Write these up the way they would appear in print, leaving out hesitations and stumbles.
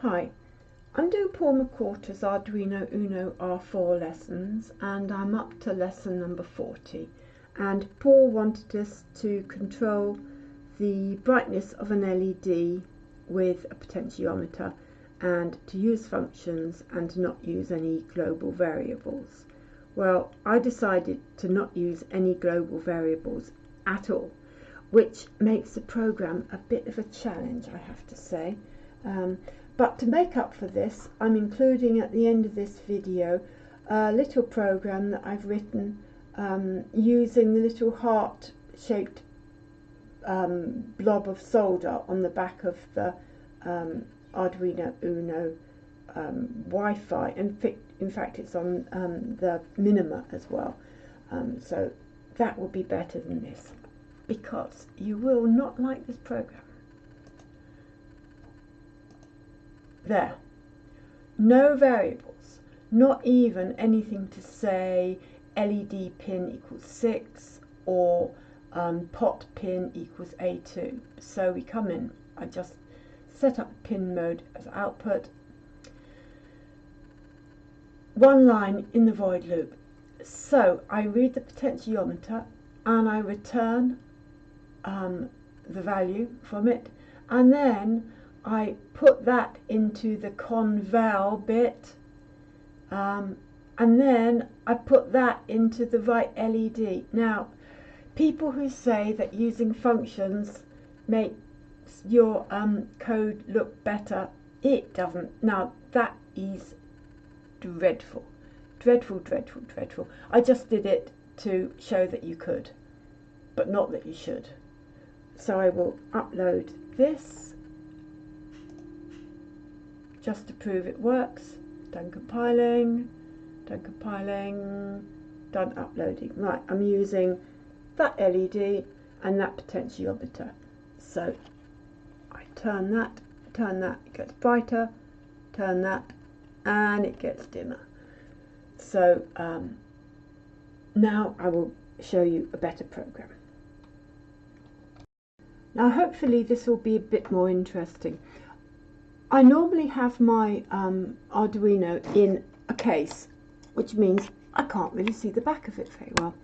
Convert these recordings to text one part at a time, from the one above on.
Hi, I'm doing Paul McWhorter's Arduino Uno R4 lessons, and I'm up to lesson number 40, and Paul wanted us to control the brightness of an LED with a potentiometer and to use functions and to not use any global variables. Well, I decided to not use any global variables at all, which makes the program a bit of a challenge, I have to say. But to make up for this, I'm including at the end of this video a little program that I've written using the little heart-shaped blob of solder on the back of the Arduino Uno Wi-Fi. In fact, it's on the Minima as well. So that will be better than this, because you will not like this program. There, no variables, not even anything to say LED pin equals 6 or pot pin equals A2. So we come in, I just set up pin mode as output, one line in the void loop. So I read the potentiometer and I return the value from it, and then I put that into the conval bit, and then I put that into the right LED. Now, people who say that using functions makes your code look better, it doesn't. Now, that is dreadful. Dreadful, dreadful, dreadful. I just did it to show that you could, but not that you should. So I will upload this just to prove it works. Done compiling, done compiling, done uploading. Right, I'm using that LED and that potentiometer. So I turn that, it gets brighter, turn that, and it gets dimmer. So now I will show you a better program. Now hopefully this will be a bit more interesting. I normally have my Arduino in a case, which means I can't really see the back of it very well.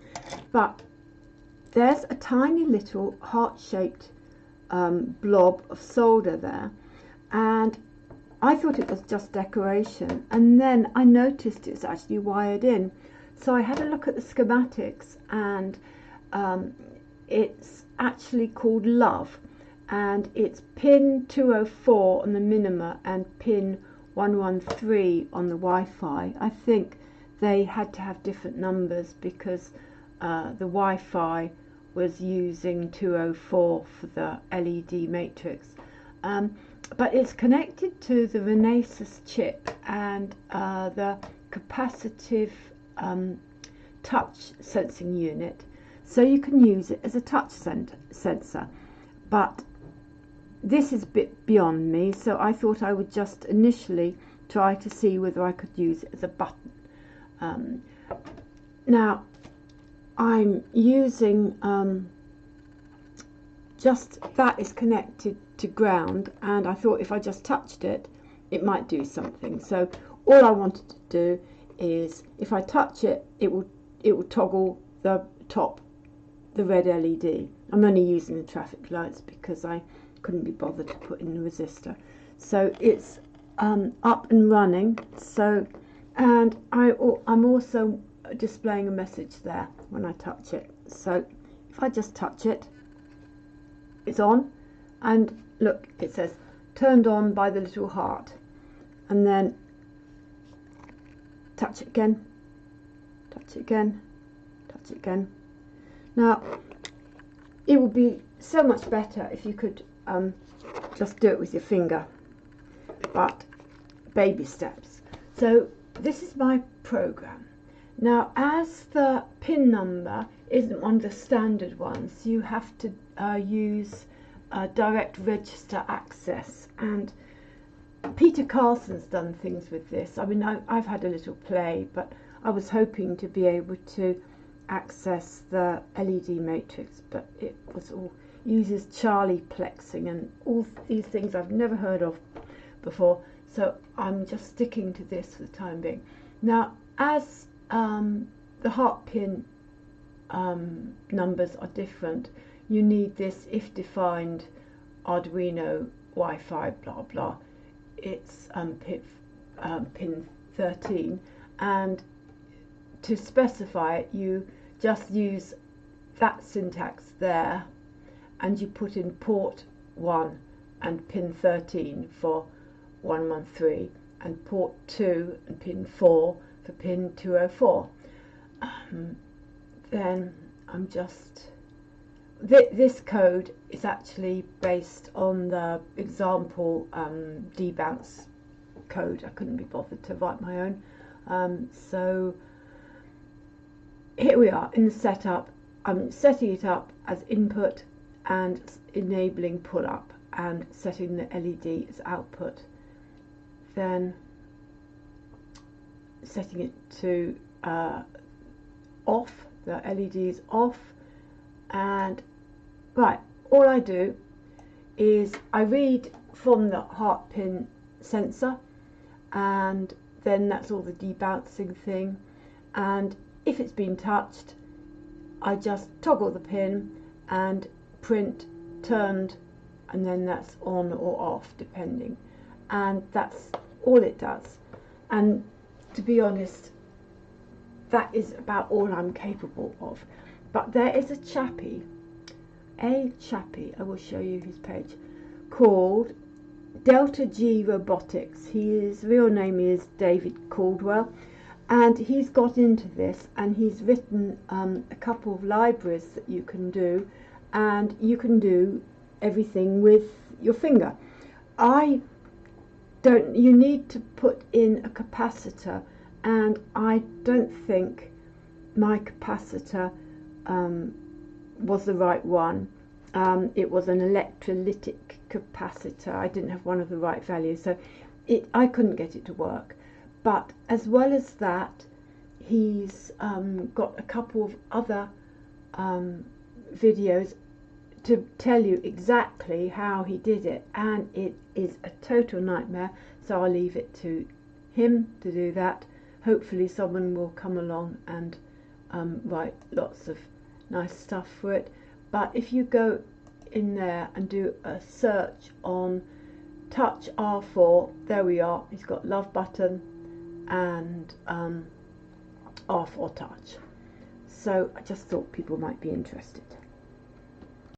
But there's a tiny little heart-shaped blob of solder there, and I thought it was just decoration, and then I noticed it's actually wired in. So I had a look at the schematics, and it's actually called Love. And it's pin 204 on the Minima and pin 113 on the Wi-Fi. I think they had to have different numbers because the Wi-Fi was using 204 for the LED matrix. But it's connected to the Renesas chip and the capacitive touch sensing unit. So you can use it as a touch sensor. But this is a bit beyond me, so I thought I would just initially try to see whether I could use it as a button. Now I'm using just that is connected to ground, and I thought if I just touched it, it might do something. So all I wanted to do is if I touch it, it will toggle the top, the red LED. I'm only using the traffic lights because I couldn't be bothered to put in the resistor. So it's up and running. So, and I'm also displaying a message there when I touch it. So if I just touch it, it's on, and look, it says turned on by the little heart, and then touch it again, touch it again, touch it again. Now it would be so much better if you could just do it with your finger, but baby steps. So this is my program. Now, as the pin number isn't one of the standard ones, you have to use direct register access, and Peter Carlson's done things with this. I mean, I've had a little play, but I was hoping to be able to access the LED matrix, but it was all uses Charlie plexing and all these things I've never heard of before. so I'm just sticking to this for the time being. Now, as the heart pin numbers are different, you need this if defined Arduino Wi-Fi blah blah. It's pin 13, and to specify it you just use that syntax there, and you put in port 1 and pin 13 for 113, and port 2 and pin 4 for pin 204. Then I'm just, this code is actually based on the example debounce code. I couldn't be bothered to write my own. So here we are in the setup. I'm setting it up as input and enabling pull up, and setting the LED as output, then setting it to off, the LED is off, and right, all I do is I read from the heart pin sensor, and then that's all the debouncing thing, and if it's been touched I just toggle the pin and print turned, and then that's on or off depending, and that's all it does. And to be honest, that is about all I'm capable of. But there is a chappie, I will show you his page, called Delta G Robotics. His real name is David Caldwell, and he's got into this, and he's written a couple of libraries that you can do, and you can do everything with your finger. You need to put in a capacitor, and I don't think my capacitor was the right one. It was an electrolytic capacitor. I didn't have one of the right values, so I couldn't get it to work. But as well as that, he's got a couple of other videos to tell you exactly how he did it, and it is a total nightmare, so I'll leave it to him to do that. Hopefully someone will come along and write lots of nice stuff for it. But if you go in there and do a search on touch R4, there we are, he's got love button and R4 touch. So I just thought people might be interested.